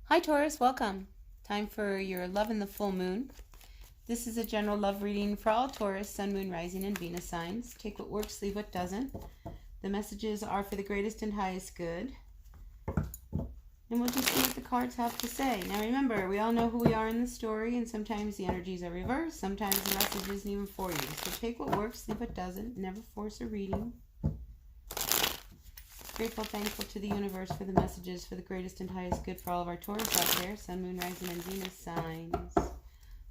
Hi Taurus, welcome. Time for your love in the full moon. This is a general love reading for all Taurus, Sun, Moon, Rising, and Venus signs. Take what works, leave what doesn't. The messages are for the greatest and highest good. And we'll just see what the cards have to say. Now remember, we all know who we are in the story, and sometimes the energies are reversed. Sometimes the message isn't even for you. So take what works, leave what doesn't. Never force a reading. Grateful, thankful to the universe for the messages for the greatest and highest good for all of our Taurus out there. Sun, Moon, Rising, and Venus signs.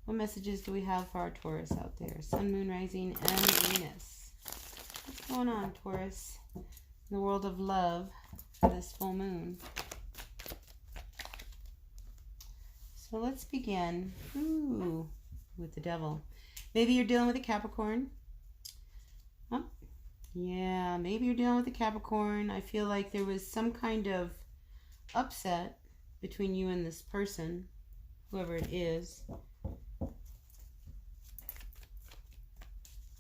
What messages do we have for our Taurus out there? Sun, Moon, Rising, and Venus. What's going on, Taurus? In the world of love for this full moon. So let's begin with the devil. Maybe you're dealing with a Capricorn. Oh, yeah, maybe you're dealing with a Capricorn. I feel like there was some kind of upset between you and this person, whoever it is.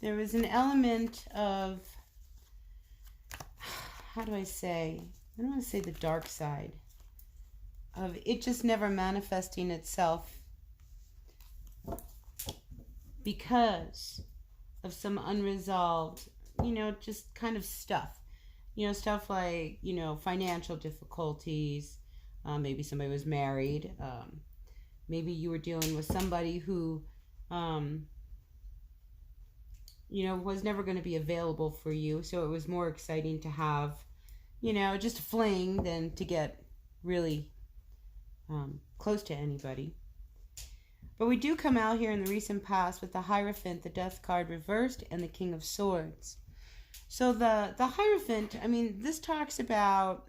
There was an element of, how do I say? I don't want to say the dark side of it just never manifesting itself because of some unresolved, just kind of stuff. Stuff like, financial difficulties. Maybe somebody was married. Maybe you were dealing with somebody who, was never going to be available for you. So it was more exciting to have, just a fling than to get really close to anybody. But we do come out here in the recent past with the Hierophant, the Death card reversed, and the King of Swords. So the Hierophant, this talks about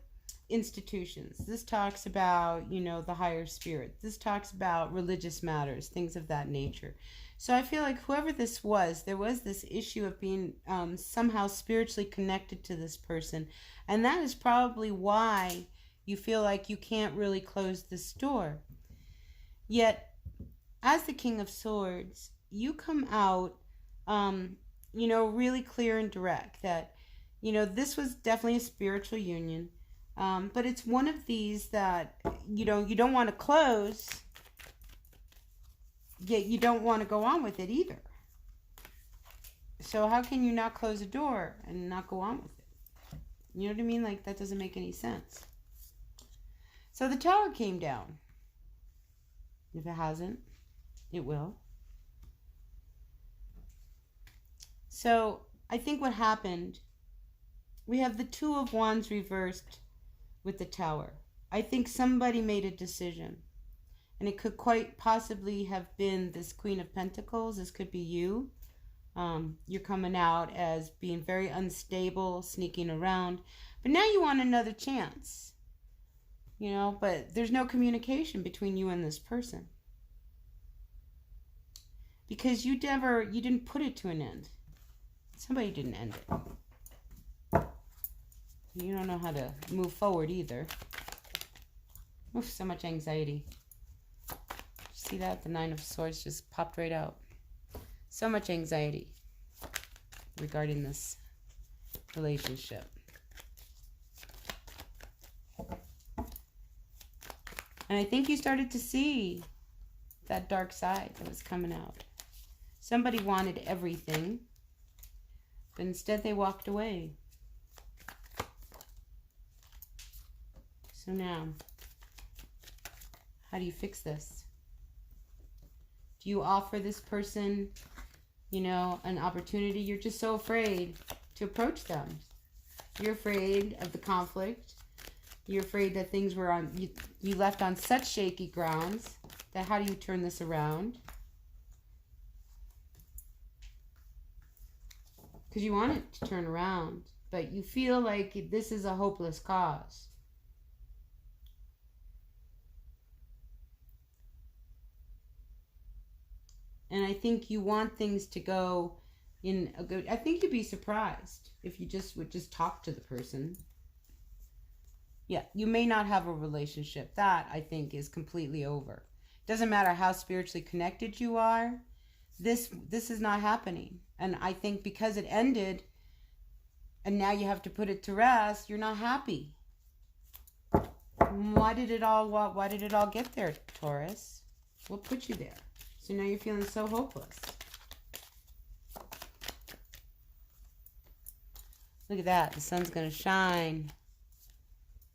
institutions. This talks about, the higher spirit. This talks about religious matters, things of that nature. So I feel like whoever this was, there was this issue of being somehow spiritually connected to this person. And that is probably why you feel like you can't really close this door. Yet, as the King of Swords, you come out, really clear and direct that, this was definitely a spiritual union. But it's one of these that, you don't want to close, yet you don't want to go on with it either. So how can you not close a door and not go on with it? You know what I mean? Like, that doesn't make any sense. So the Tower came down. If it hasn't, it will. So I think what happened, we have the Two of Wands reversed with the Tower. I think somebody made a decision. And it could quite possibly have been this Queen of Pentacles. This could be you. You're coming out as being very unstable, sneaking around. But now you want another chance. But there's no communication between you and this person. Because you didn't put it to an end. Somebody didn't end it. You don't know how to move forward either. Oof, so much anxiety. See that? The Nine of Swords just popped right out. So much anxiety regarding this relationship. And I think you started to see that dark side that was coming out. Somebody wanted everything, but instead they walked away. So now, how do you fix this? Do you offer this person, an opportunity? You're just so afraid to approach them. You're afraid of the conflict. You're afraid that things were you left on such shaky grounds that how do you turn this around? Because you want it to turn around, but you feel like this is a hopeless cause. And I think you want things to go in a good... I think you'd be surprised if you would just talk to the person. Yeah, you may not have a relationship. That, I think, is completely over. Doesn't matter how spiritually connected you are. This is not happening. And I think because it ended and now you have to put it to rest, you're not happy. Why did it all get there, Taurus? What put you there? So now you're feeling so hopeless. Look at that. The sun's going to shine.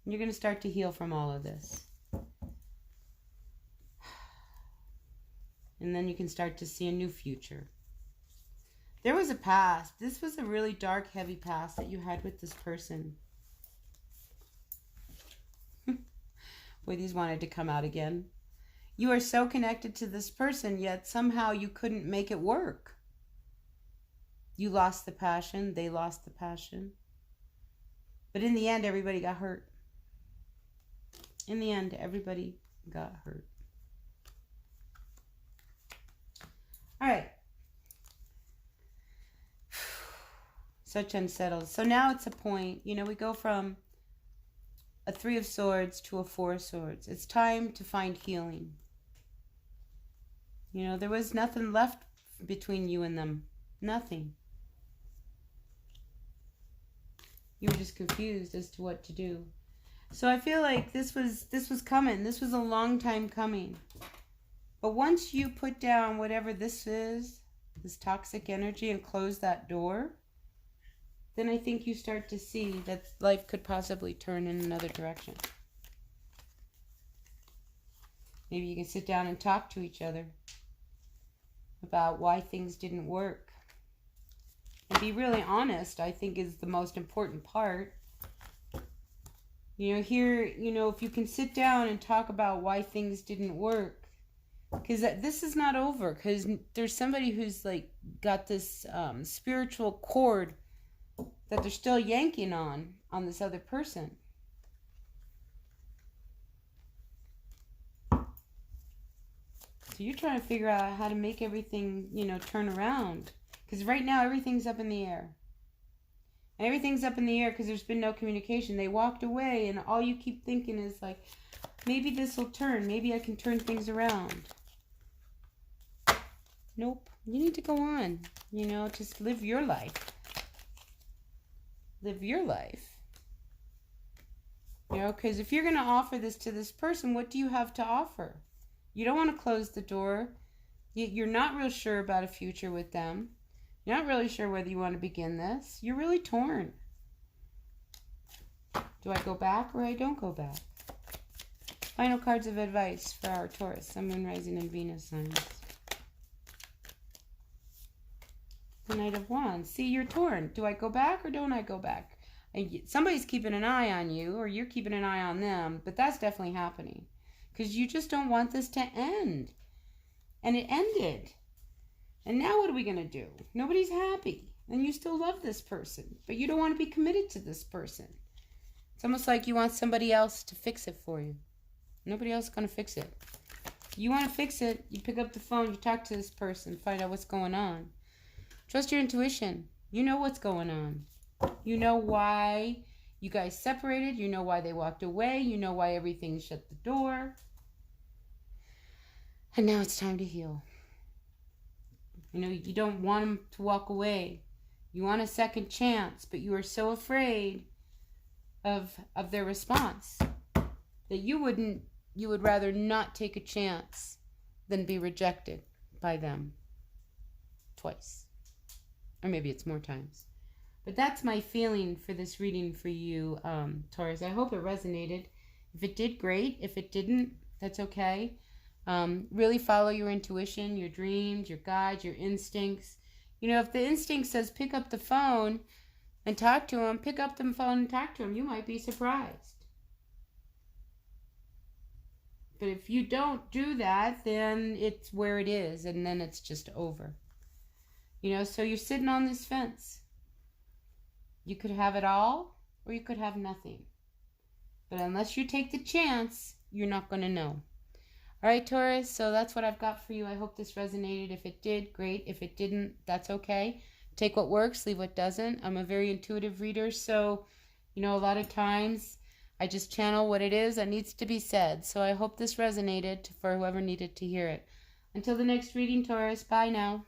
You're going to start to heal from all of this. And then you can start to see a new future. There was a past. This was a really dark, heavy past that you had with this person. Boy, these wanted to come out again. You are so connected to this person, yet somehow you couldn't make it work. You lost the passion. They lost the passion. But in the end, everybody got hurt. In the end, everybody got hurt. All right. Such unsettled. So now it's a point, you know, we go from a 3 of Swords to a 4 of Swords. It's time to find healing. You know, there was nothing left between you and them. Nothing. You were just confused as to what to do. So I feel like this was coming. This was a long time coming. But once you put down whatever this is, this toxic energy, and close that door, then I think you start to see that life could possibly turn in another direction. Maybe you can sit down and talk to each other about why things didn't work. And be really honest, I think, is the most important part. You know, here, you know, if you can sit down and talk about why things didn't work, because this is not over, because there's somebody who's like got this spiritual cord that they're still yanking on this other person. So you're trying to figure out how to make everything, you know, turn around. Because right now everything's up in the air. And everything's up in the air because there's been no communication. They walked away and all you keep thinking is like, maybe this will turn. Maybe I can turn things around. Nope. You need to go on. You know, just live your life. Live your life. You know, because if you're going to offer this to this person, what do you have to offer? You don't want to close the door. You're not real sure about a future with them. You're not really sure whether you want to begin this. You're really torn. Do I go back or I don't go back? Final cards of advice for our Taurus, Sun, Moon, Rising, and Venus signs. The Knight of Wands. See, you're torn. Do I go back or don't I go back? And somebody's keeping an eye on you, or you're keeping an eye on them, but that's definitely happening. Because you just don't want this to end. And it ended. And now what are we going to do? Nobody's happy. And you still love this person, but you don't want to be committed to this person. It's almost like you want somebody else to fix it for you. Nobody else is going to fix it. You want to fix it, you pick up the phone, you talk to this person, find out what's going on. Trust your intuition. You know what's going on. You know why you guys separated. You know why they walked away. You know why everything shut the door. And now it's time to heal. You know, you don't want them to walk away. You want a second chance, but you are so afraid of their response that you would rather not take a chance than be rejected by them twice. Or maybe it's more times. But that's my feeling for this reading for you, Taurus. I hope it resonated. If it did, great. If it didn't, that's okay. Really follow your intuition, your dreams, your guides, your instincts. You know, if the instinct says pick up the phone and talk to him, pick up the phone and talk to him. You might be surprised. But if you don't do that, then it's where it is, and then it's just over. You know, so you're sitting on this fence. You could have it all, or you could have nothing. But unless you take the chance, you're not going to know. All right, Taurus, so that's what I've got for you. I hope this resonated. If it did, great. If it didn't, that's okay. Take what works, leave what doesn't. I'm a very intuitive reader, so, you know, a lot of times I just channel what it is that needs to be said. So I hope this resonated for whoever needed to hear it. Until the next reading, Taurus, bye now.